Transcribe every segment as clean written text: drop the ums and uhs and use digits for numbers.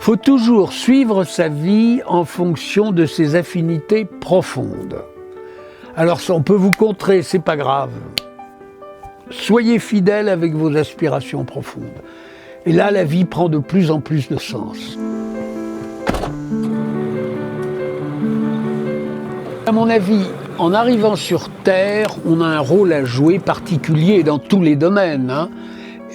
faut toujours suivre sa vie en fonction de ses affinités profondes. Alors on peut vous contrer, c'est pas grave. Soyez fidèle avec vos aspirations profondes. Et là, la vie prend de plus en plus de sens. À mon avis, en arrivant sur Terre, on a un rôle à jouer particulier dans tous les domaines.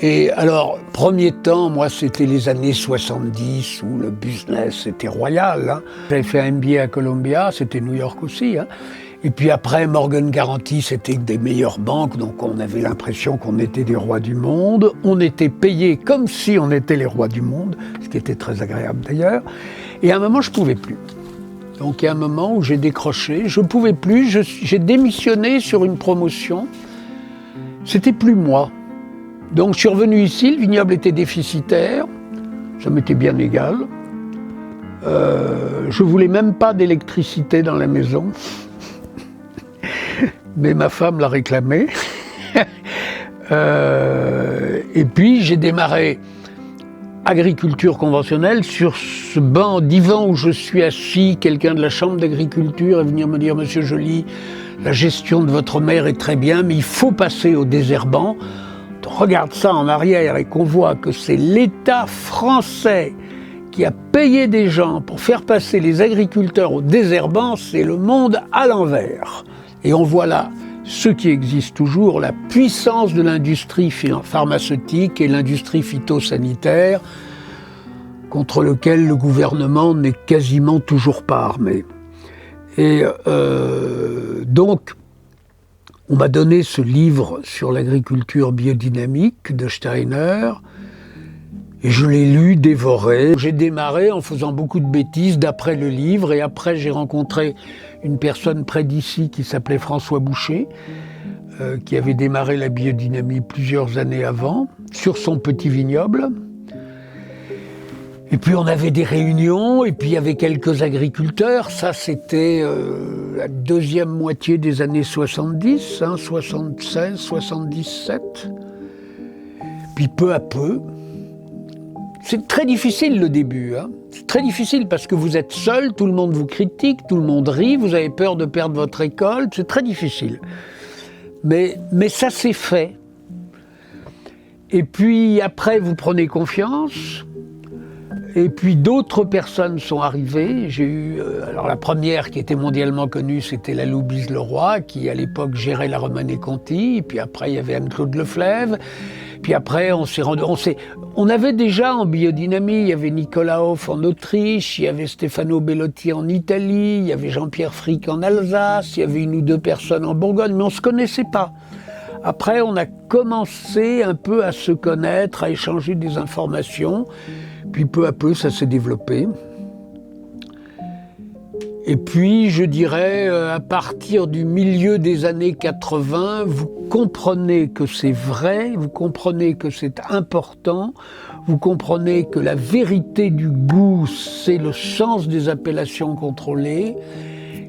Et alors, premier temps, moi, c'était les années 70 où le business était royal. J'avais fait un MBA à Columbia, c'était New York aussi. Et puis après, Morgan Guaranty, c'était une des meilleures banques, donc on avait l'impression qu'on était des rois du monde. On était payés comme si on était les rois du monde, ce qui était très agréable d'ailleurs. Et à un moment, je ne pouvais plus. Donc il y a un moment où j'ai décroché, je ne pouvais plus, j'ai démissionné sur une promotion. C'était plus moi. Donc je suis revenu ici, le vignoble était déficitaire, ça m'était bien égal. Je ne voulais même pas d'électricité dans la maison. Mais ma femme l'a réclamé. Et puis j'ai démarré agriculture conventionnelle. Sur ce banc divan où je suis assis, quelqu'un de la chambre d'agriculture est venu me dire « Monsieur Joly, la gestion de votre mère est très bien, mais il faut passer au désherbant. » On regarde ça en arrière et qu'on voit que c'est l'État français qui a payé des gens pour faire passer les agriculteurs au désherbant, c'est le monde à l'envers. Et on voit là ce qui existe toujours, la puissance de l'industrie pharmaceutique et l'industrie phytosanitaire, contre lequel le gouvernement n'est quasiment toujours pas armé. Et donc, on m'a donné ce livre sur l'agriculture biodynamique de Steiner, et je l'ai lu, dévoré. J'ai démarré en faisant beaucoup de bêtises d'après le livre, et après j'ai rencontré une personne près d'ici qui s'appelait François Boucher, qui avait démarré la biodynamie plusieurs années avant, sur son petit vignoble. Et puis on avait des réunions, et puis il y avait quelques agriculteurs. Ça, c'était la deuxième moitié des années 70, 76, 77. Puis peu à peu, c'est très difficile le début. C'est très difficile parce que vous êtes seul, tout le monde vous critique, tout le monde rit, vous avez peur de perdre votre récolte, c'est très difficile. Mais ça s'est fait. Et puis après, vous prenez confiance. Et puis d'autres personnes sont arrivées. J'ai eu, alors la première qui était mondialement connue, c'était la Louise Leroy, qui à l'époque gérait la Romanée Conti. Et puis après, il y avait Anne-Claude Leflèvre. Puis après, on avait déjà en biodynamie, il y avait Nicolas Hoff en Autriche, il y avait Stefano Bellotti en Italie, il y avait Jean-Pierre Frick en Alsace, il y avait une ou deux personnes en Bourgogne, mais on ne se connaissait pas. Après, on a commencé un peu à se connaître, à échanger des informations. Puis peu à peu, ça s'est développé. Et puis, je dirais, à partir du milieu des années 80, vous comprenez que c'est vrai, vous comprenez que c'est important, vous comprenez que la vérité du goût, c'est le sens des appellations contrôlées,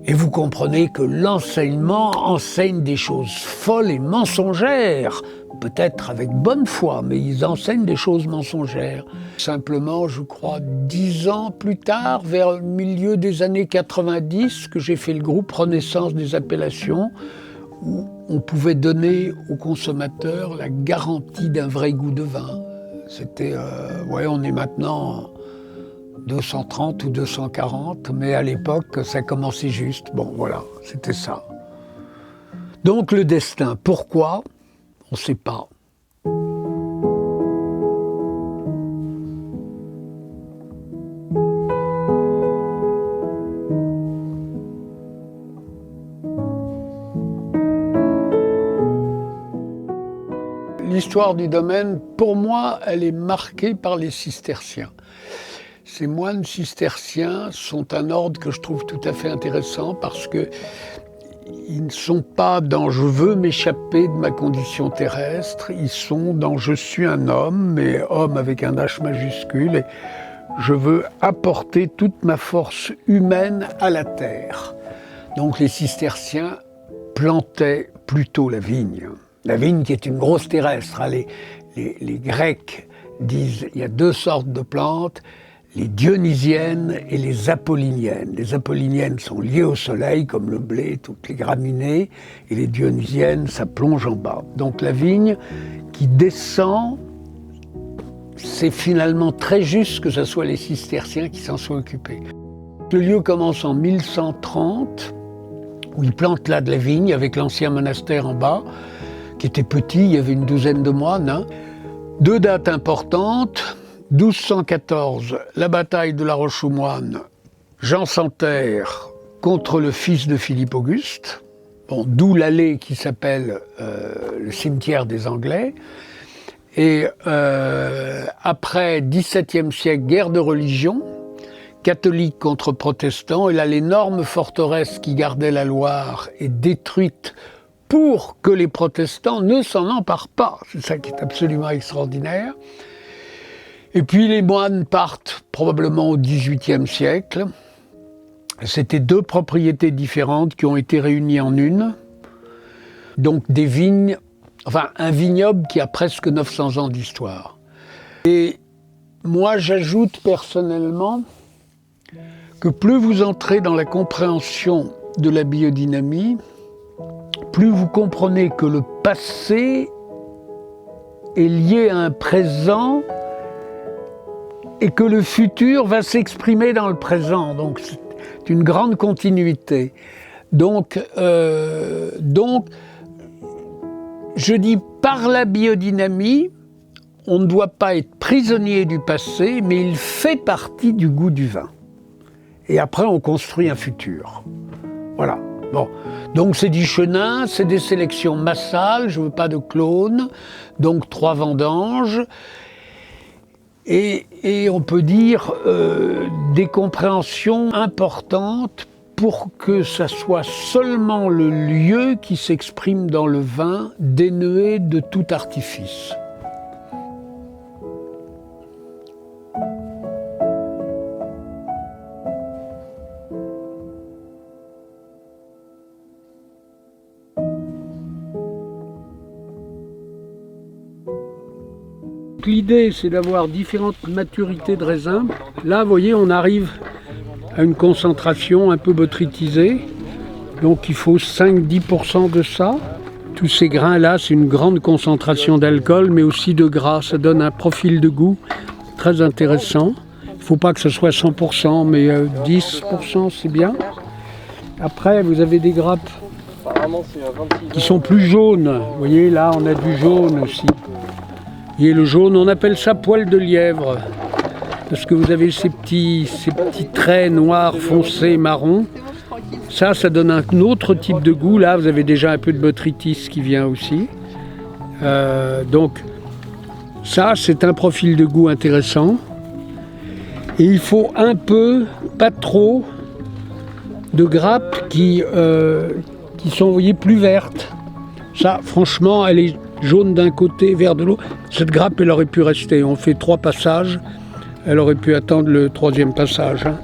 et vous comprenez que l'enseignement enseigne des choses folles et mensongères, peut-être avec bonne foi, mais ils enseignent des choses mensongères. Simplement, je crois, 10 ans plus tard, vers le milieu des années 90, que j'ai fait le groupe Renaissance des appellations, où on pouvait donner aux consommateurs la garantie d'un vrai goût de vin. C'était, on est maintenant 230 ou 240, mais à l'époque, ça commençait juste. Bon, voilà, c'était ça. Donc le destin, pourquoi ? On ne sait pas. L'histoire du domaine, pour moi, elle est marquée par les cisterciens. Ces moines cisterciens sont un ordre que je trouve tout à fait intéressant parce que ils ne sont pas dans « je veux m'échapper de ma condition terrestre », ils sont dans « je suis un homme », mais homme avec un H majuscule, et je veux apporter toute ma force humaine à la terre. Donc les cisterciens plantaient plutôt la vigne. La vigne qui est une grosse terrestre. Les Grecs disent qu'il y a deux sortes de plantes, les dionysiennes et les apolliniennes. Les apolliniennes sont liées au soleil, comme le blé, toutes les graminées, et les dionysiennes, ça plonge en bas. Donc la vigne qui descend, c'est finalement très juste que ce soit les cisterciens qui s'en soient occupés. Le lieu commence en 1130, où ils plantent là de la vigne, avec l'ancien monastère en bas, qui était petit, il y avait une douzaine de moines. Hein. Deux dates importantes. 1214, la bataille de la Roche-aux-Moines, Jean Santerre contre le fils de Philippe Auguste, bon, d'où l'allée qui s'appelle le cimetière des Anglais. Et après, 17e siècle, guerre de religion, catholique contre protestants, et là l'énorme forteresse qui gardait la Loire est détruite pour que les protestants ne s'en emparent pas. C'est ça qui est absolument extraordinaire. Et puis les moines partent probablement au XVIIIe siècle. C'était deux propriétés différentes qui ont été réunies en une. Donc des vignes, enfin un vignoble qui a presque 900 ans d'histoire. Et moi j'ajoute personnellement que plus vous entrez dans la compréhension de la biodynamie, plus vous comprenez que le passé est lié à un présent et que le futur va s'exprimer dans le présent. Donc c'est une grande continuité. Donc je dis par la biodynamie, on ne doit pas être prisonnier du passé, mais il fait partie du goût du vin. Et après, on construit un futur. Voilà. Bon. Donc c'est du chenin, c'est des sélections massales, je ne veux pas de clones, donc 3 vendanges. Et on peut dire des compréhensions importantes pour que ça soit seulement le lieu qui s'exprime dans le vin, dénué de tout artifice. L'idée, c'est d'avoir différentes maturités de raisin. Là, vous voyez, on arrive à une concentration un peu botrytisée. Donc, il faut 5-10% de ça. Tous ces grains-là, c'est une grande concentration d'alcool, mais aussi de gras. Ça donne un profil de goût très intéressant. Il ne faut pas que ce soit 100%, mais 10%, c'est bien. Après, vous avez des grappes qui sont plus jaunes. Vous voyez, là, on a du jaune aussi. Et le jaune, on appelle ça poil de lièvre, parce que vous avez ces petits traits noirs, foncés, marrons. Ça donne un autre type de goût. Là, vous avez déjà un peu de botrytis qui vient aussi. Donc, ça, c'est un profil de goût intéressant. Et il faut un peu, pas trop, de grappes qui sont, vous voyez, plus vertes. Ça, franchement, elle est jaune d'un côté, vert de l'autre. Cette grappe, elle aurait pu rester. On fait 3 passages. Elle aurait pu attendre le 3e passage. Hein.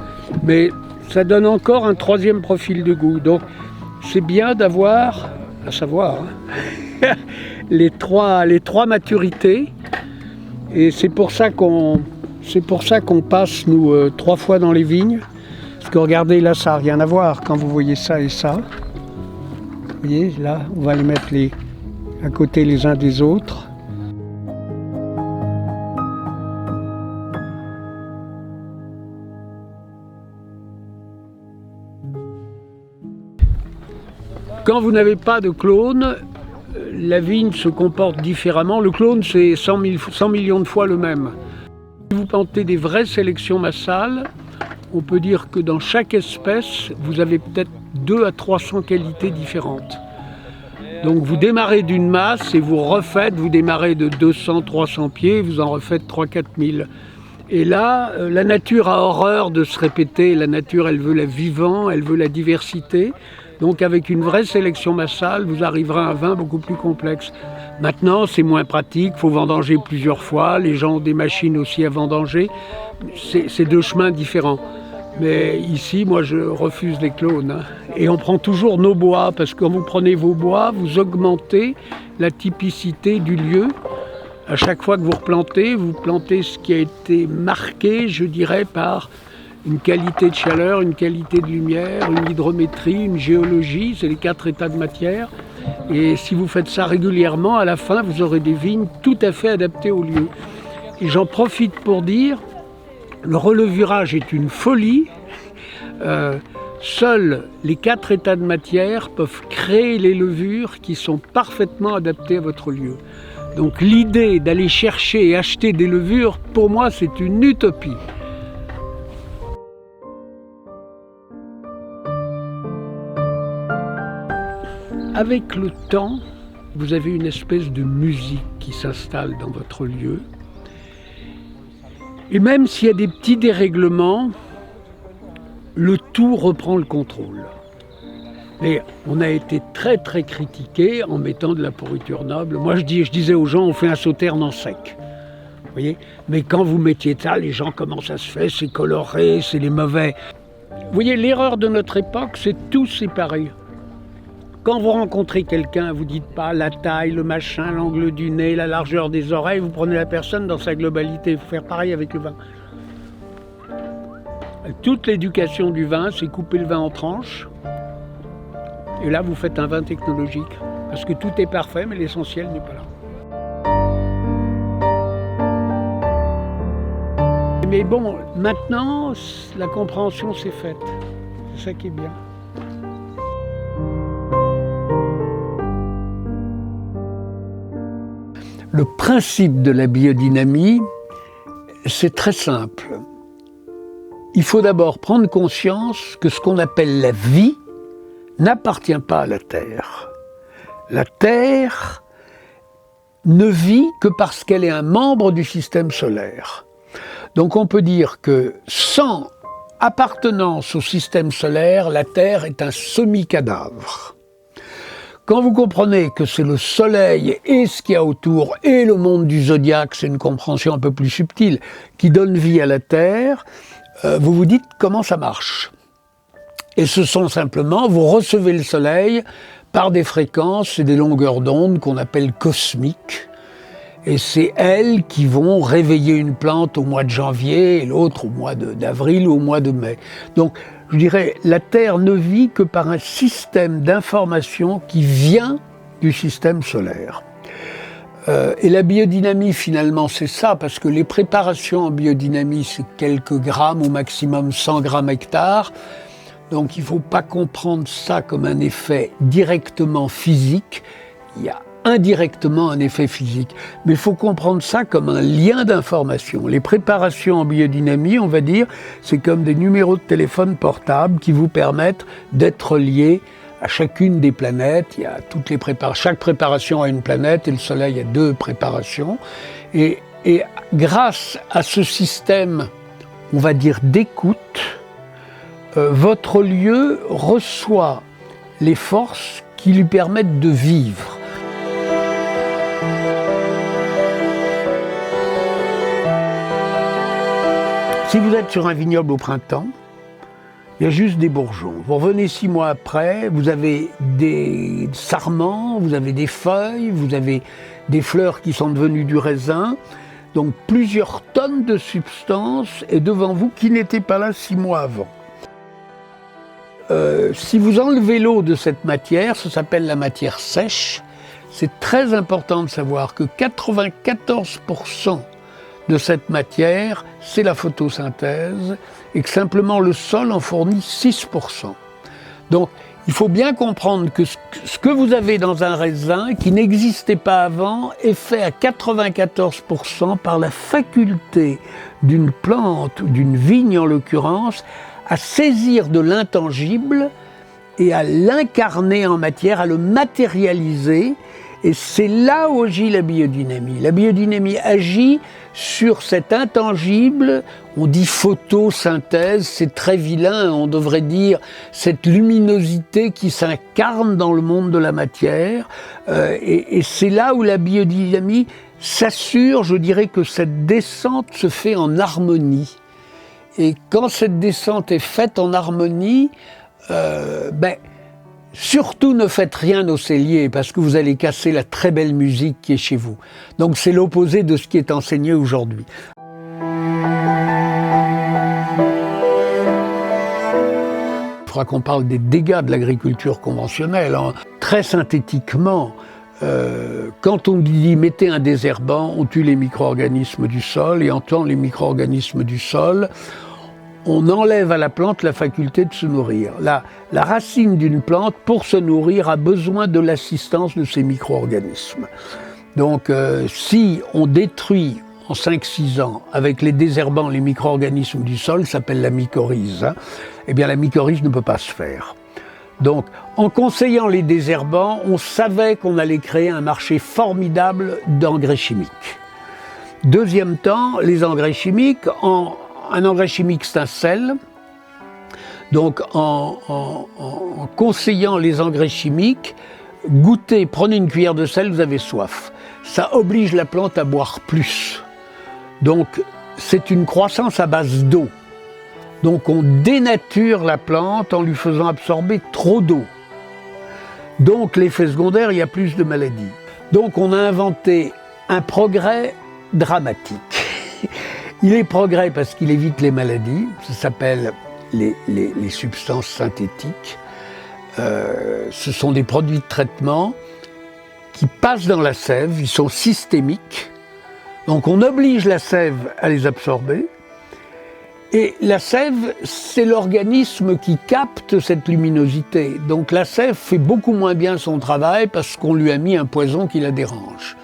Mais ça donne encore un 3e profil de goût. Donc, c'est bien d'avoir, à savoir, hein, les trois maturités. Et c'est pour ça qu'on passe, nous, 3 fois dans les vignes. Parce que regardez, là, ça n'a rien à voir quand vous voyez ça et ça. Vous voyez, là, on va les mettre à côté les uns des autres. Quand vous n'avez pas de clone, la vigne se comporte différemment. Le clone, c'est 100 millions de fois le même. Si vous plantez des vraies sélections massales, on peut dire que dans chaque espèce, vous avez peut-être 200 à 300 qualités différentes. Donc vous démarrez d'une masse et vous démarrez de 200, 300 pieds, vous en refaites 3-4 000. Et là, la nature a horreur de se répéter. La nature, elle veut la vivant, elle veut la diversité. Donc avec une vraie sélection massale, vous arriverez à un vin beaucoup plus complexe. Maintenant, c'est moins pratique, il faut vendanger plusieurs fois. Les gens ont des machines aussi à vendanger. C'est 2 chemins différents. Mais ici, moi, je refuse les clones. Hein. Et on prend toujours nos bois, parce que quand vous prenez vos bois, vous augmentez la typicité du lieu. À chaque fois que vous plantez ce qui a été marqué, je dirais, par une qualité de chaleur, une qualité de lumière, une hydrométrie, une géologie, c'est les 4 états de matière. Et si vous faites ça régulièrement, à la fin, vous aurez des vignes tout à fait adaptées au lieu. Et j'en profite pour dire, le relevurage est une folie. Seuls les 4 états de matière peuvent créer les levures qui sont parfaitement adaptées à votre lieu. Donc l'idée d'aller chercher et acheter des levures, pour moi, c'est une utopie. Avec le temps, vous avez une espèce de musique qui s'installe dans votre lieu. Et même s'il y a des petits dérèglements, le tout reprend le contrôle. Mais on a été très très critiqué en mettant de la pourriture noble. Moi je disais aux gens, on fait un sauterne en sec. Vous voyez ? Mais quand vous mettiez ça, les gens, comment ça se fait ? C'est coloré, c'est les mauvais. Vous voyez, l'erreur de notre époque, c'est tout séparer. Quand vous rencontrez quelqu'un, vous ne dites pas la taille, le machin, l'angle du nez, la largeur des oreilles, vous prenez la personne dans sa globalité. Il faut faire pareil avec le vin. Toute l'éducation du vin, c'est couper le vin en tranches. Et là, vous faites un vin technologique. Parce que tout est parfait, mais l'essentiel n'est pas là. Mais bon, maintenant, la compréhension s'est faite. C'est ça qui est bien. Le principe de la biodynamie, c'est très simple. Il faut d'abord prendre conscience que ce qu'on appelle la vie n'appartient pas à la Terre. La Terre ne vit que parce qu'elle est un membre du système solaire. Donc on peut dire que sans appartenance au système solaire, la Terre est un semi-cadavre. Quand vous comprenez que c'est le Soleil et ce qu'il y a autour et le monde du zodiaque, c'est une compréhension un peu plus subtile, qui donne vie à la Terre, vous vous dites comment ça marche. Et ce sont simplement, vous recevez le Soleil par des fréquences et des longueurs d'onde qu'on appelle cosmiques. Et c'est elles qui vont réveiller une plante au mois de janvier et l'autre au mois d'avril ou au mois de mai. Donc, je dirais, la Terre ne vit que par un système d'information qui vient du système solaire. Et la biodynamie, finalement, c'est ça, parce que les préparations en biodynamie, c'est quelques grammes, au maximum 100 grammes hectare. Donc, il ne faut pas comprendre ça comme un effet directement physique. Il y a indirectement un effet physique. Mais il faut comprendre ça comme un lien d'information. Les préparations en biodynamie, on va dire, c'est comme des numéros de téléphone portable qui vous permettent d'être liés à chacune des planètes. Il y a toutes les chaque préparation a une planète et le Soleil a 2 préparations. Et grâce à ce système, on va dire, d'écoute, votre lieu reçoit les forces qui lui permettent de vivre. Si vous êtes sur un vignoble au printemps, il y a juste des bourgeons. Vous revenez 6 mois après, vous avez des sarments, vous avez des feuilles, vous avez des fleurs qui sont devenues du raisin. Donc plusieurs tonnes de substances est devant vous qui n'étaient pas là 6 mois avant. Si vous enlevez l'eau de cette matière, ça s'appelle la matière sèche. C'est très important de savoir que 94% de cette matière, c'est la photosynthèse et que simplement le sol en fournit 6%. Donc, il faut bien comprendre que ce que vous avez dans un raisin qui n'existait pas avant est fait à 94% par la faculté d'une plante ou d'une vigne en l'occurrence à saisir de l'intangible et à l'incarner en matière, à le matérialiser. Et c'est là où agit la biodynamie. La biodynamie agit sur cet intangible, on dit photosynthèse, c'est très vilain, on devrait dire cette luminosité qui s'incarne dans le monde de la matière. Et c'est là où la biodynamie s'assure, je dirais, que cette descente se fait en harmonie. Et quand cette descente est faite en harmonie, Surtout ne faites rien au cellier parce que vous allez casser la très belle musique qui est chez vous. Donc c'est l'opposé de ce qui est enseigné aujourd'hui. Il faudra qu'on parle des dégâts de l'agriculture conventionnelle. Très synthétiquement, quand on dit mettez un désherbant, on tue les micro-organismes du sol, et en tuant les micro-organismes du sol, on enlève à la plante la faculté de se nourrir. La racine d'une plante, pour se nourrir, a besoin de l'assistance de ces micro-organismes. Donc si on détruit en 5-6 ans, avec les désherbants, les micro-organismes du sol, ça s'appelle la mycorhize, eh bien la mycorhize ne peut pas se faire. Donc, en conseillant les désherbants, on savait qu'on allait créer un marché formidable d'engrais chimiques. Deuxième temps, les engrais chimiques, un engrais chimique c'est un sel. Donc, en conseillant les engrais chimiques, goûtez, prenez une cuillère de sel, vous avez soif. Ça oblige la plante à boire plus. Donc, c'est une croissance à base d'eau. Donc on dénature la plante en lui faisant absorber trop d'eau. Donc l'effet secondaire, il y a plus de maladies. Donc on a inventé un progrès dramatique. Il est progrès parce qu'il évite les maladies, ça s'appelle les substances synthétiques. Ce sont des produits de traitement qui passent dans la sève, ils sont systémiques. Donc on oblige la sève à les absorber. Et la sève, c'est l'organisme qui capte cette luminosité. Donc la sève fait beaucoup moins bien son travail parce qu'on lui a mis un poison qui la dérange.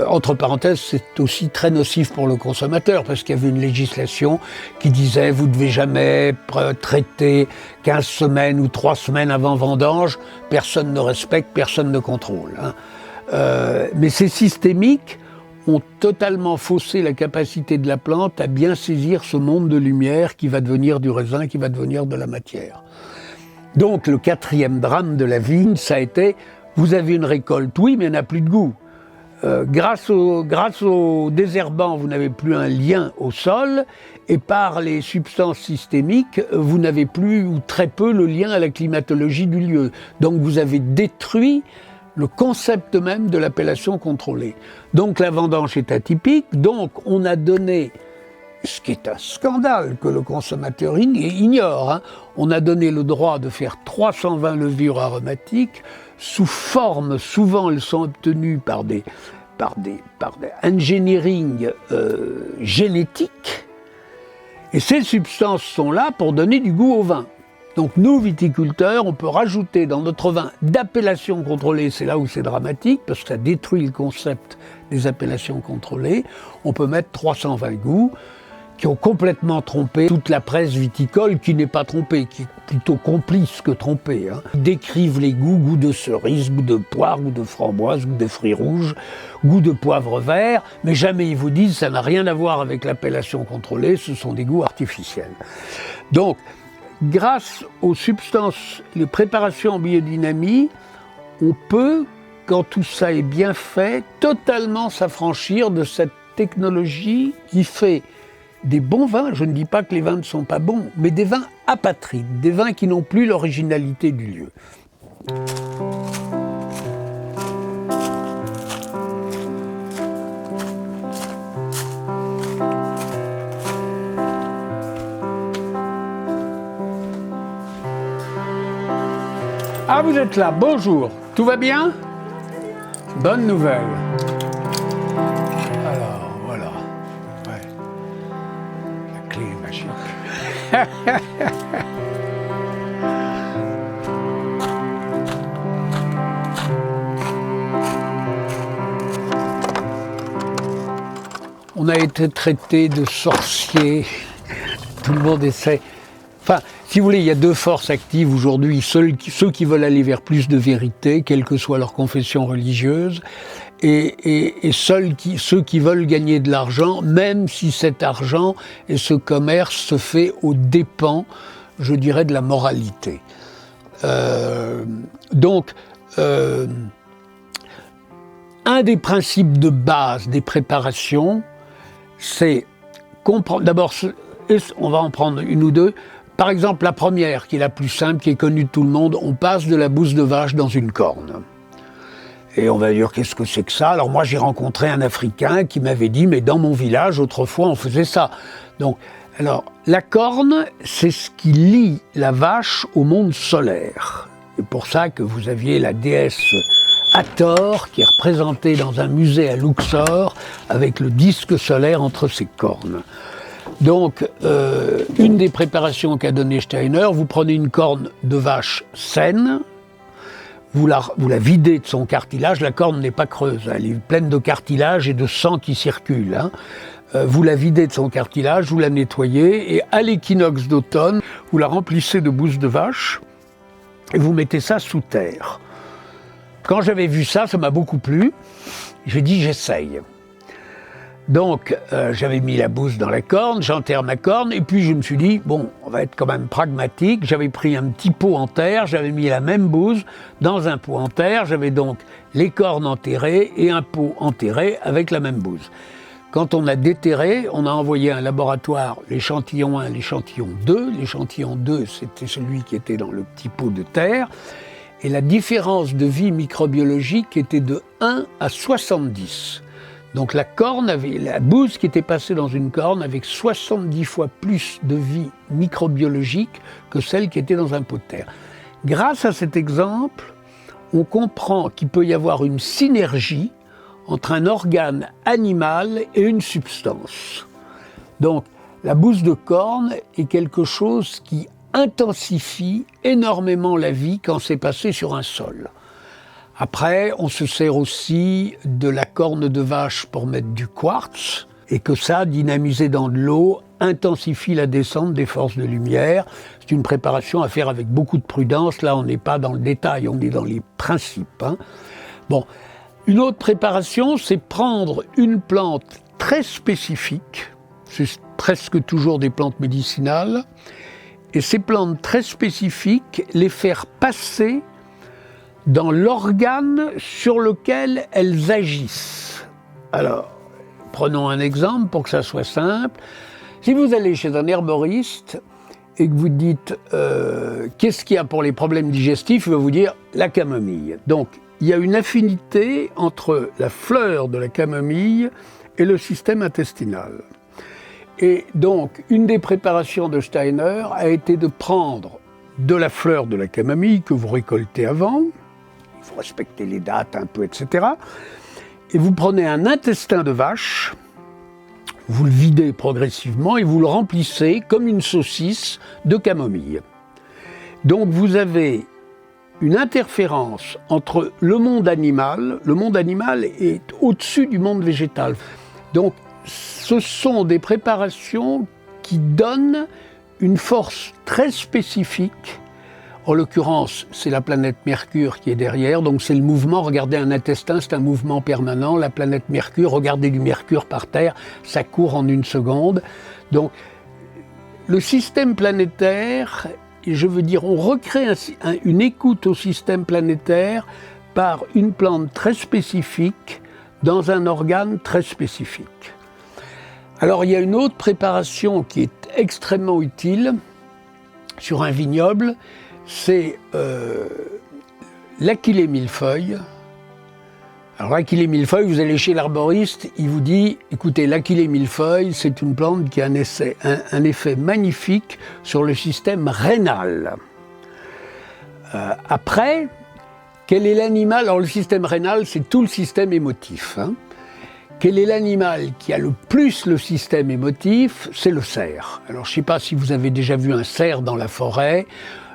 Entre parenthèses, c'est aussi très nocif pour le consommateur parce qu'il y avait une législation qui disait vous ne devez jamais traiter 15 semaines ou 3 semaines avant vendange. Personne ne respecte, personne ne contrôle. Mais c'est systémique. Ont totalement faussé la capacité de la plante à bien saisir ce monde de lumière qui va devenir du raisin, qui va devenir de la matière. Donc le 4e drame de la vigne, ça a été, vous avez une récolte, oui, mais elle n'a plus de goût. Grâce au désherbant, vous n'avez plus un lien au sol, et par les substances systémiques, vous n'avez plus ou très peu le lien à la climatologie du lieu. Donc vous avez détruit le concept même de l'appellation contrôlée. Donc la vendange est atypique, donc on a donné, ce qui est un scandale que le consommateur ignore, on a donné le droit de faire 320 levures aromatiques sous forme, souvent elles sont obtenues par des engineering génétiques, et ces substances sont là pour donner du goût au vin. Donc nous, viticulteurs, on peut rajouter dans notre vin d'appellation contrôlée, c'est là où c'est dramatique, parce que ça détruit le concept des appellations contrôlées, on peut mettre 320 goûts qui ont complètement trompé toute la presse viticole, qui n'est pas trompée, qui est plutôt complice que trompée. Ils décrivent les goûts, goût de cerise, goût de poire, goût de framboise, goût de fruits rouges, goût de poivre vert, mais jamais ils vous disent ça n'a rien à voir avec l'appellation contrôlée, ce sont des goûts artificiels. Donc, grâce aux substances, les préparations en biodynamie, on peut, quand tout ça est bien fait, totalement s'affranchir de cette technologie qui fait des bons vins. Je ne dis pas que les vins ne sont pas bons, mais des vins apatrides, des vins qui n'ont plus l'originalité du lieu. Ah, vous êtes là, bonjour, tout va bien? Bonne nouvelle. Alors, voilà. Ouais. La clé est magique. On a été traité de sorciers. Tout le monde essaie. Enfin, si vous voulez, il y a deux forces actives aujourd'hui, ceux qui veulent aller vers plus de vérité, quelle que soit leur confession religieuse, et ceux qui veulent gagner de l'argent, même si cet argent et ce commerce se fait aux dépens, je dirais, de la moralité. Donc, un des principes de base des préparations, c'est comprendre, d'abord, on va en prendre une ou deux, Par exemple, la première, qui est la plus simple, qui est connue de tout le monde, on passe de la bouse de vache dans une corne. Et on va dire, qu'est-ce que c'est que ça? Alors moi, j'ai rencontré un Africain qui m'avait dit, mais dans mon village, autrefois, on faisait ça. Donc, alors, la corne, c'est ce qui lie la vache au monde solaire. C'est pour ça que vous aviez la déesse Hathor, qui est représentée dans un musée à Luxor, avec le disque solaire entre ses cornes. Donc, une des préparations qu'a donné Steiner, vous prenez une corne de vache saine, vous la videz de son cartilage, la corne n'est pas creuse, elle est pleine de cartilage et de sang qui circule. Hein. Vous la videz de son cartilage, vous la nettoyez, et à l'équinoxe d'automne, vous la remplissez de bouse de vache, et vous mettez ça sous terre. Quand j'avais vu ça, ça m'a beaucoup plu, j'ai dit j'essaye. Donc, j'avais mis la bouse dans la corne, j'enterre ma corne, et puis je me suis dit, bon, on va être quand même pragmatique. J'avais pris un petit pot en terre, j'avais mis la même bouse dans un pot en terre, j'avais donc les cornes enterrées et un pot enterré avec la même bouse. Quand on a déterré, on a envoyé à un laboratoire l'échantillon 1, l'échantillon 2. L'échantillon 2, c'était celui qui était dans le petit pot de terre. Et la différence de vie microbiologique était de 1 à 70. Donc la bouse qui était passée dans une corne avec 70 fois plus de vie microbiologique que celle qui était dans un pot de terre. Grâce à cet exemple, on comprend qu'il peut y avoir une synergie entre un organe animal et une substance. Donc la bouse de corne est quelque chose qui intensifie énormément la vie quand c'est passé sur un sol. Après, on se sert aussi de la corne de vache pour mettre du quartz, et que ça, dynamisé dans de l'eau, intensifie la descente des forces de lumière. C'est une préparation à faire avec beaucoup de prudence. Là, on n'est pas dans le détail, on est dans les principes. Hein. Bon, une autre préparation, c'est prendre une plante très spécifique, c'est presque toujours des plantes médicinales, et ces plantes très spécifiques, les faire passer dans l'organe sur lequel elles agissent. Alors, prenons un exemple pour que ça soit simple. Si vous allez chez un herboriste et que vous dites qu'est-ce qu'il y a pour les problèmes digestifs, il va vous dire la camomille. Donc, il y a une affinité entre la fleur de la camomille et le système intestinal. Et donc, une des préparations de Steiner a été de prendre de la fleur de la camomille que vous récoltez avant, il faut respecter les dates un peu, etc. Et vous prenez un intestin de vache, vous le videz progressivement et vous le remplissez comme une saucisse de camomille. Donc vous avez une interférence entre le monde animal est au-dessus du monde végétal. Donc ce sont des préparations qui donnent une force très spécifique. En l'occurrence, c'est la planète Mercure qui est derrière, donc c'est le mouvement. Regardez un intestin, c'est un mouvement permanent. La planète Mercure, regardez du mercure par terre, ça court en 1 seconde. Donc, le système planétaire, je veux dire, on recrée une écoute au système planétaire par une plante très spécifique dans un organe très spécifique. Alors, il y a une autre préparation qui est extrêmement utile sur un vignoble, c'est l'Achillée millefeuille. Alors l'Achillée millefeuille, vous allez chez l'arboriste, il vous dit, écoutez, l'Achillée millefeuille, c'est une plante qui a un effet magnifique sur le système rénal. Après, quel est l'animal? Alors le système rénal, c'est tout le système émotif. Hein. Quel est l'animal qui a le plus le système émotif? C'est le cerf. Alors je ne sais pas si vous avez déjà vu un cerf dans la forêt.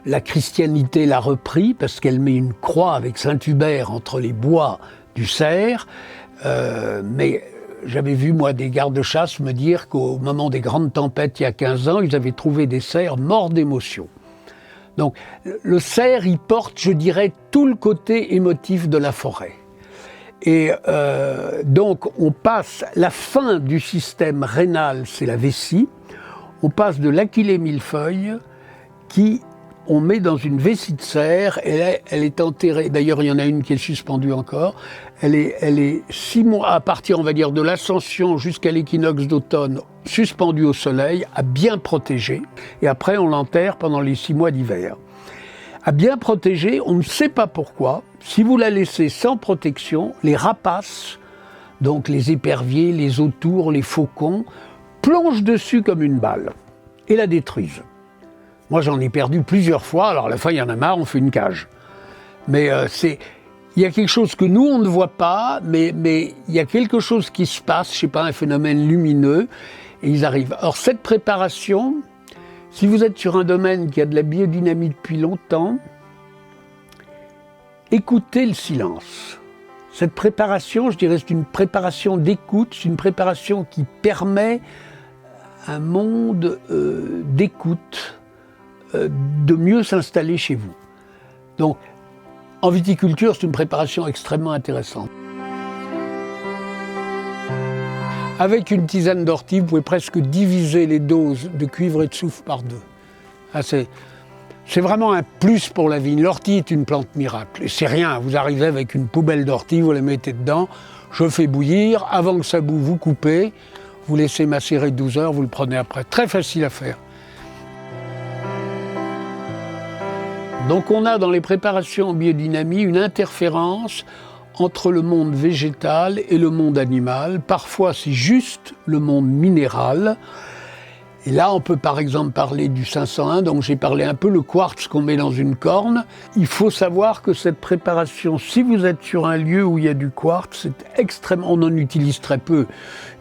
La christianité l'a repris parce qu'elle met une croix avec Saint-Hubert entre les bois du cerf. Mais j'avais vu, moi, des gardes-chasse me dire qu'au moment des grandes tempêtes, il y a 15 ans, ils avaient trouvé des cerfs morts d'émotion. Donc, le cerf, il porte, je dirais, tout le côté émotif de la forêt. Et donc, on passe, la fin du système rénal, c'est la vessie. On passe de l'Achillée millefeuille qui on met dans une vessie de serre, et elle est enterrée, d'ailleurs il y en a une qui est suspendue encore, elle est 6 mois à partir, on va dire, de l'ascension jusqu'à l'équinoxe d'automne, suspendue au soleil, à bien protéger, et après on l'enterre pendant les 6 mois d'hiver. À bien protéger, on ne sait pas pourquoi, si vous la laissez sans protection, les rapaces, donc les éperviers, les autours, les faucons, plongent dessus comme une balle et la détruisent. Moi, j'en ai perdu plusieurs fois, alors à la fin, il y en a marre, on fait une cage. Mais il y a quelque chose que nous, on ne voit pas, mais il y a quelque chose qui se passe, je ne sais pas, un phénomène lumineux, et ils arrivent. Alors, cette préparation, si vous êtes sur un domaine qui a de la biodynamie depuis longtemps, écoutez le silence. Cette préparation, je dirais, c'est une préparation d'écoute, c'est une préparation qui permet un monde d'écoute, de mieux s'installer chez vous. Donc, en viticulture, c'est une préparation extrêmement intéressante. Avec une tisane d'ortie, vous pouvez presque diviser les doses de cuivre et de soufre par 2. Ah, c'est vraiment un plus pour la vigne. L'ortie est une plante miracle. Et c'est rien, vous arrivez avec une poubelle d'ortie, vous la mettez dedans, je fais bouillir, avant que ça boue, vous coupez, vous laissez macérer 12 heures, vous le prenez après. Très facile à faire. Donc on a dans les préparations en biodynamie une interférence entre le monde végétal et le monde animal. Parfois c'est juste le monde minéral. Et là on peut par exemple parler du 501, donc j'ai parlé un peu le quartz qu'on met dans une corne. Il faut savoir que cette préparation, si vous êtes sur un lieu où il y a du quartz, c'est extrêmement, on en utilise très peu,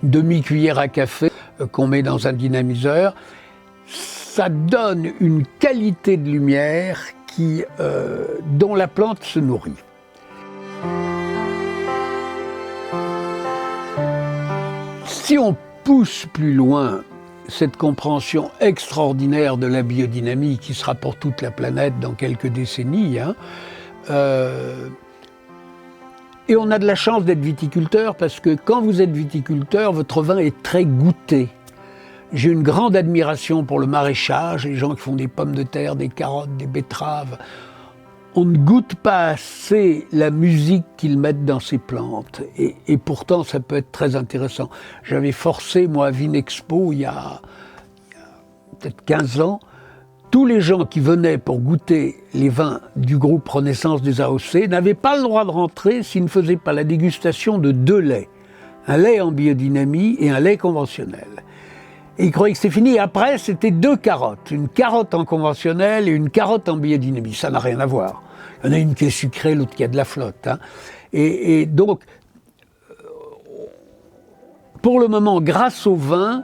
une demi-cuillère à café qu'on met dans un dynamiseur. Ça donne une qualité de lumière dont la plante se nourrit. Si on pousse plus loin cette compréhension extraordinaire de la biodynamie qui sera pour toute la planète dans quelques décennies, et on a de la chance d'être viticulteur parce que quand vous êtes viticulteur, votre vin est très goûté. J'ai une grande admiration pour le maraîchage, les gens qui font des pommes de terre, des carottes, des betteraves. On ne goûte pas assez la musique qu'ils mettent dans ces plantes. Et pourtant, ça peut être très intéressant. J'avais forcé, moi, à Vinexpo, il y a peut-être 15 ans, tous les gens qui venaient pour goûter les vins du groupe Renaissance des AOC n'avaient pas le droit de rentrer s'ils ne faisaient pas la dégustation de 2 laits. Un lait en biodynamie et un lait conventionnel. Et ils croyaient que c'était fini. Et après, c'était 2 carottes. Une carotte en conventionnel et une carotte en biodynamie. Ça n'a rien à voir. Il y en a une qui est sucrée, l'autre qui a de la flotte. Et donc, pour le moment, grâce au vin,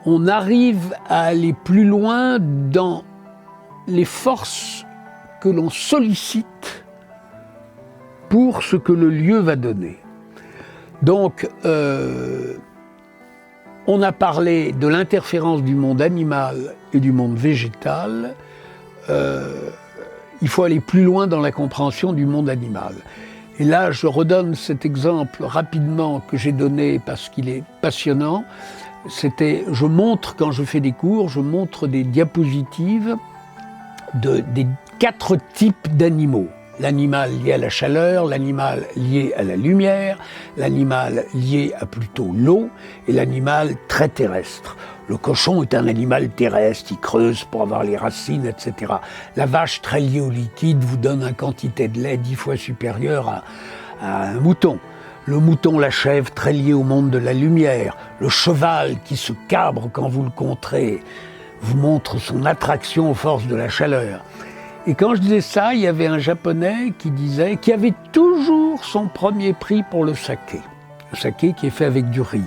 on arrive à aller plus loin dans les forces que l'on sollicite pour ce que le lieu va donner. Donc, on a parlé de l'interférence du monde animal et du monde végétal. Il faut aller plus loin dans la compréhension du monde animal. Et là, je redonne cet exemple rapidement que j'ai donné parce qu'il est passionnant. Je montre, quand je fais des cours, je montre des diapositives des 4 types d'animaux. L'animal lié à la chaleur, l'animal lié à la lumière, l'animal lié à plutôt l'eau et l'animal très terrestre. Le cochon est un animal terrestre, il creuse pour avoir les racines, etc. La vache très liée au liquide vous donne une quantité de lait 10 fois supérieure à un mouton. Le mouton, la chèvre, très lié au monde de la lumière. Le cheval qui se cabre quand vous le contrez vous montre son attraction aux forces de la chaleur. Et quand je disais ça, il y avait un Japonais qui avait toujours son premier prix pour le saké. Le saké qui est fait avec du riz.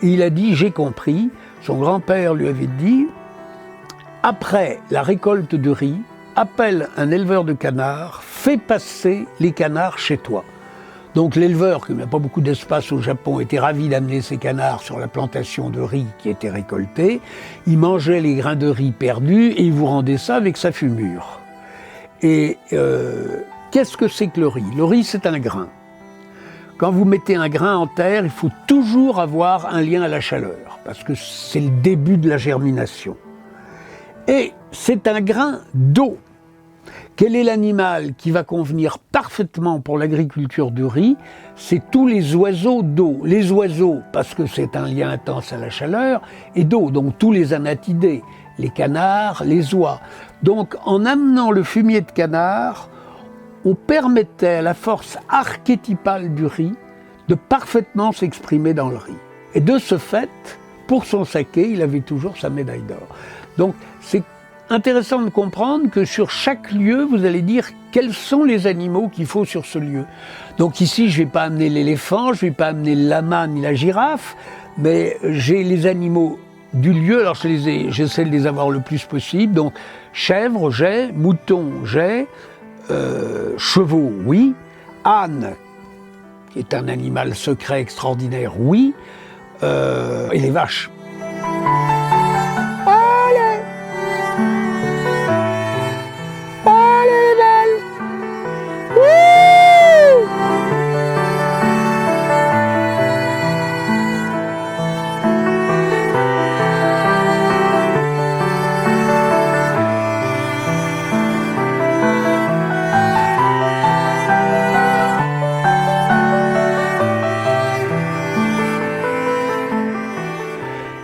Il a dit, j'ai compris, son grand-père lui avait dit, après la récolte de riz, appelle un éleveur de canards, fais passer les canards chez toi. Donc l'éleveur, qui n'a pas beaucoup d'espace au Japon, était ravi d'amener ses canards sur la plantation de riz qui était récoltée. Il mangeait les grains de riz perdus et il vous rendait ça avec sa fumure. Et qu'est-ce que c'est que le riz ? Le riz, c'est un grain. Quand vous mettez un grain en terre, il faut toujours avoir un lien à la chaleur, parce que c'est le début de la germination. Et c'est un grain d'eau. Quel est l'animal qui va convenir parfaitement pour l'agriculture du riz? C'est tous les oiseaux d'eau. Les oiseaux, parce que c'est un lien intense à la chaleur, et d'eau, donc tous les anatidés, les canards, les oies. Donc en amenant le fumier de canard, on permettait à la force archétypale du riz de parfaitement s'exprimer dans le riz. Et de ce fait, pour son saké, il avait toujours sa médaille d'or. Donc c'est intéressant de comprendre que sur chaque lieu, vous allez dire quels sont les animaux qu'il faut sur ce lieu. Donc ici, je ne vais pas amener l'éléphant, je ne vais pas amener le lama ni la girafe, mais j'ai les animaux du lieu, alors j'essaie de les avoir le plus possible. Donc chèvre, j'ai, mouton, j'ai, chevaux, oui, âne, qui est un animal secret extraordinaire, oui, et les vaches.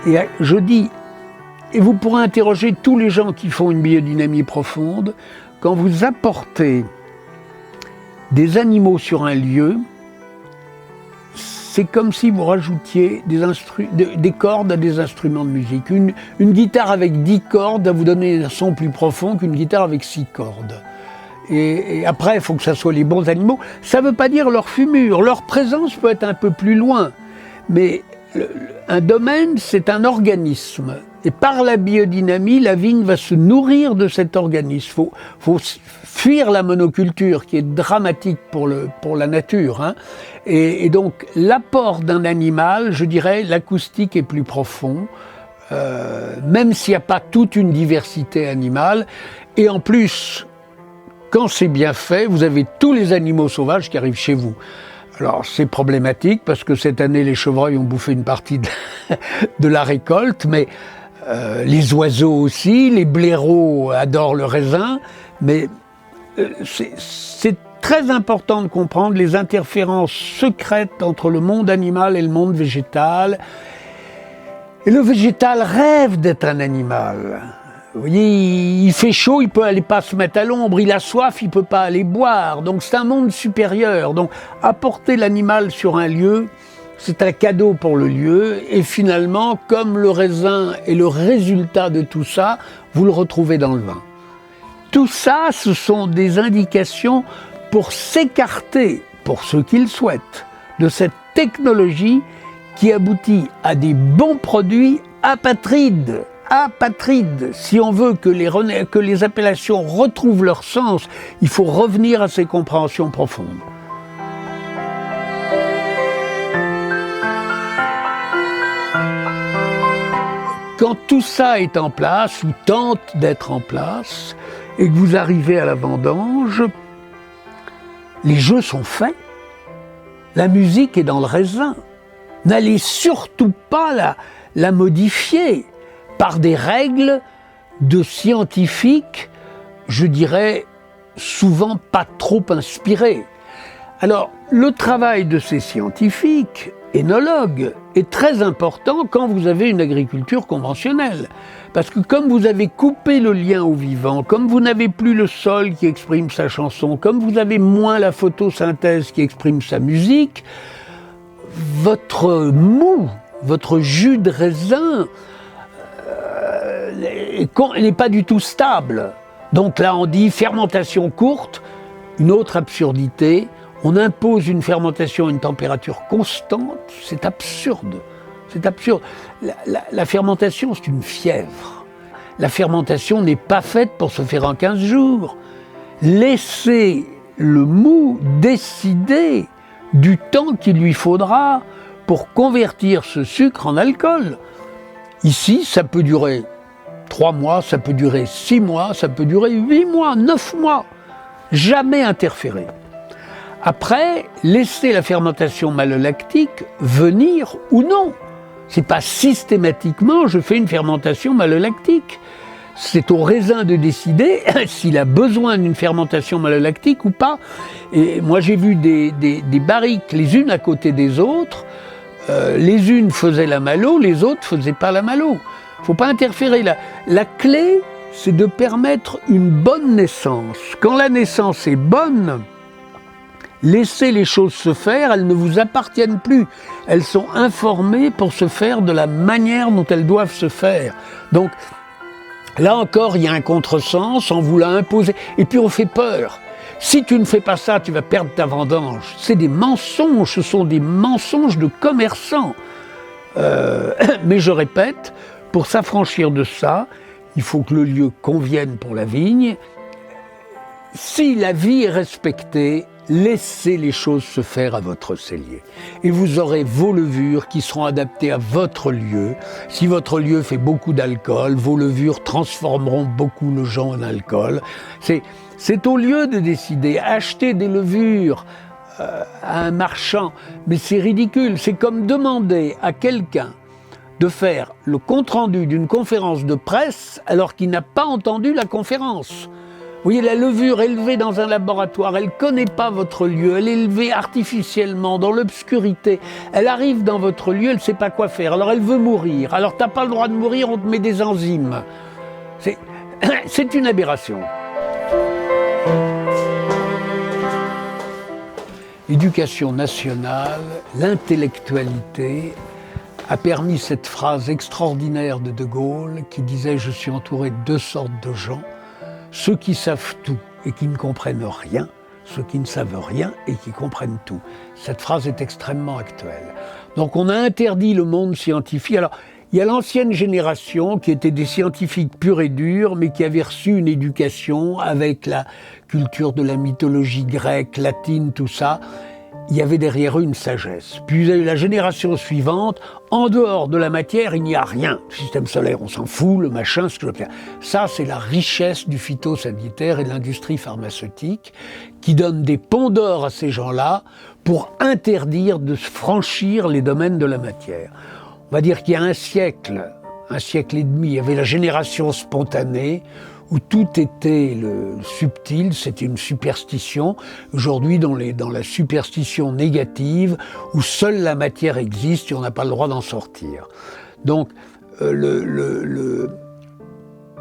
Et je dis, et vous pourrez interroger tous les gens qui font une biodynamie profonde, quand vous apportez des animaux sur un lieu, c'est comme si vous rajoutiez des cordes à des instruments de musique. Une guitare avec 10 cordes va vous donner un son plus profond qu'une guitare avec 6 cordes. Et après, il faut que ça soit les bons animaux. Ça ne veut pas dire leur fumure, leur présence peut être un peu plus loin, mais un domaine, c'est un organisme. Et par la biodynamie, la vigne va se nourrir de cet organisme. Faut fuir la monoculture qui est dramatique pour la nature. Hein. Et donc, l'apport d'un animal, je dirais, l'acoustique est plus profond, même s'il n'y a pas toute une diversité animale. Et en plus, quand c'est bien fait, vous avez tous les animaux sauvages qui arrivent chez vous. Alors c'est problématique parce que cette année les chevreuils ont bouffé une partie de la récolte, mais les oiseaux aussi, les blaireaux adorent le raisin, mais c'est très important de comprendre les interférences secrètes entre le monde animal et le monde végétal. Et le végétal rêve d'être un animal. Vous voyez, il fait chaud, il peut aller pas se mettre à l'ombre, il a soif, il peut pas aller boire. Donc c'est un monde supérieur. Donc apporter l'animal sur un lieu, c'est un cadeau pour le lieu. Et finalement, comme le raisin est le résultat de tout ça, vous le retrouvez dans le vin. Tout ça, ce sont des indications pour s'écarter, pour ceux qui le souhaitent, de cette technologie qui aboutit à des bons produits apatrides. Si on veut que les appellations retrouvent leur sens, il faut revenir à ces compréhensions profondes. Quand tout ça est en place, ou tente d'être en place, et que vous arrivez à la vendange, les jeux sont faits. La musique est dans le raisin. N'allez surtout pas la modifier par des règles de scientifiques, je dirais, souvent pas trop inspirées. Alors, le travail de ces scientifiques, énologues, est très important quand vous avez une agriculture conventionnelle. Parce que comme vous avez coupé le lien au vivant, comme vous n'avez plus le sol qui exprime sa chanson, comme vous avez moins la photosynthèse qui exprime sa musique, votre mou, votre jus de raisin, n'est pas du tout stable. Donc là, on dit fermentation courte, une autre absurdité. On impose une fermentation à une température constante. C'est absurde. C'est absurde. La fermentation, c'est une fièvre. La fermentation n'est pas faite pour se faire en 15 jours. Laissez le mou décider du temps qu'il lui faudra pour convertir ce sucre en alcool. Ici, ça peut durer 3 mois, ça peut durer 6 mois, ça peut durer 8 mois, 9 mois. Jamais interférer. Après, laissez la fermentation malolactique venir ou non. C'est pas systématiquement je fais une fermentation malolactique. c'est au raisin de décider s'il a besoin d'une fermentation malolactique ou pas. Et moi j'ai vu des barriques les unes à côté des autres, les unes faisaient la malo, les autres faisaient pas la malo. Il ne faut pas interférer. La clé, c'est de permettre une bonne naissance. Quand la naissance est bonne, laissez les choses se faire, elles ne vous appartiennent plus. Elles sont informées pour se faire de la manière dont elles doivent se faire. Donc, là encore, il y a un contresens, on vous l'a imposé. Et puis on fait peur. Si tu ne fais pas ça, tu vas perdre ta vendange. C'est des mensonges, ce sont des mensonges de commerçants. Mais je répète, pour s'affranchir de ça, il faut que le lieu convienne pour la vigne. Si la vie est respectée, laissez les choses se faire à votre cellier. Et vous aurez vos levures qui seront adaptées à votre lieu. Si votre lieu fait beaucoup d'alcool, vos levures transformeront beaucoup le jus en alcool. C'est au lieu de décider. Acheter des levures à un marchand, mais c'est ridicule. C'est comme demander à quelqu'un de faire le compte-rendu d'une conférence de presse alors qu'il n'a pas entendu la conférence. Vous voyez, la levure élevée dans un laboratoire, elle ne connaît pas votre lieu, elle est élevée artificiellement, dans l'obscurité. Elle arrive dans votre lieu, elle ne sait pas quoi faire, alors elle veut mourir. Alors tu n'as pas le droit de mourir, on te met des enzymes. C'est une aberration. L'éducation nationale, l'intellectualité, a permis cette phrase extraordinaire de De Gaulle qui disait « Je suis entouré de deux sortes de gens, ceux qui savent tout et qui ne comprennent rien, ceux qui ne savent rien et qui comprennent tout ». Cette phrase est extrêmement actuelle. Donc on a interdit le monde scientifique. Alors il y a l'ancienne génération qui était des scientifiques purs et durs, mais qui avaient reçu une éducation avec la culture de la mythologie grecque, latine, tout ça. Il y avait derrière eux une sagesse. Puis la génération suivante, en dehors de la matière, il n'y a rien. Le système solaire, on s'en fout, le machin, ce que je veux faire. Ça, c'est la richesse du phytosanitaire et de l'industrie pharmaceutique qui donne des ponts d'or à ces gens-là pour interdire de franchir les domaines de la matière. On va dire qu'il y a un siècle et demi, il y avait la génération spontanée, où tout était le subtil, c'était une superstition. Aujourd'hui, dans la superstition négative, où seule la matière existe et on n'a pas le droit d'en sortir. Donc,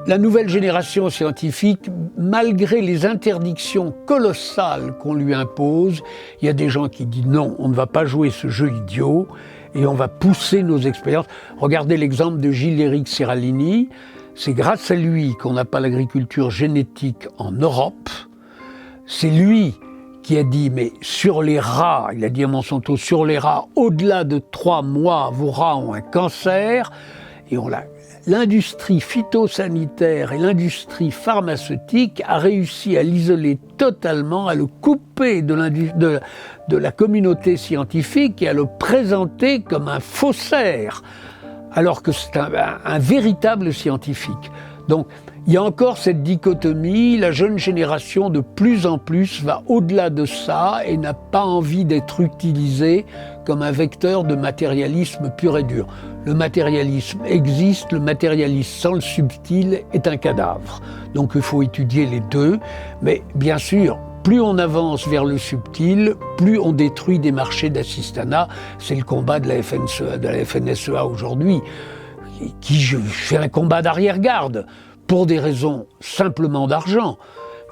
la nouvelle génération scientifique, malgré les interdictions colossales qu'on lui impose, il y a des gens qui disent non, on ne va pas jouer ce jeu idiot et on va pousser nos expériences. Regardez l'exemple de Gilles-Éric Serralini. C'est grâce à lui qu'on n'a pas l'agriculture génétique en Europe. C'est lui qui a dit, mais sur les rats, il a dit à Monsanto, sur les rats, au-delà de 3 mois, vos rats ont un cancer. Et l'industrie phytosanitaire et l'industrie pharmaceutique a réussi à l'isoler totalement, à le couper de la communauté scientifique et à le présenter comme un faussaire, alors que c'est un véritable scientifique. Donc, il y a encore cette dichotomie, la jeune génération de plus en plus va au-delà de ça et n'a pas envie d'être utilisée comme un vecteur de matérialisme pur et dur. Le matérialisme existe, le matérialisme sans le subtil est un cadavre. Donc il faut étudier les deux, mais bien sûr, plus on avance vers le subtil, plus on détruit des marchés d'assistanat. C'est le combat de la FNSEA aujourd'hui, qui fait un combat d'arrière-garde, pour des raisons simplement d'argent,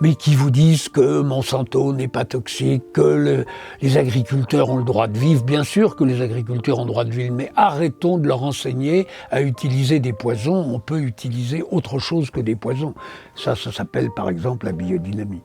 mais qui vous disent que Monsanto n'est pas toxique, que les agriculteurs ont le droit de vivre. Bien sûr que les agriculteurs ont le droit de vivre, mais arrêtons de leur enseigner à utiliser des poisons. On peut utiliser autre chose que des poisons. Ça s'appelle par exemple la biodynamie.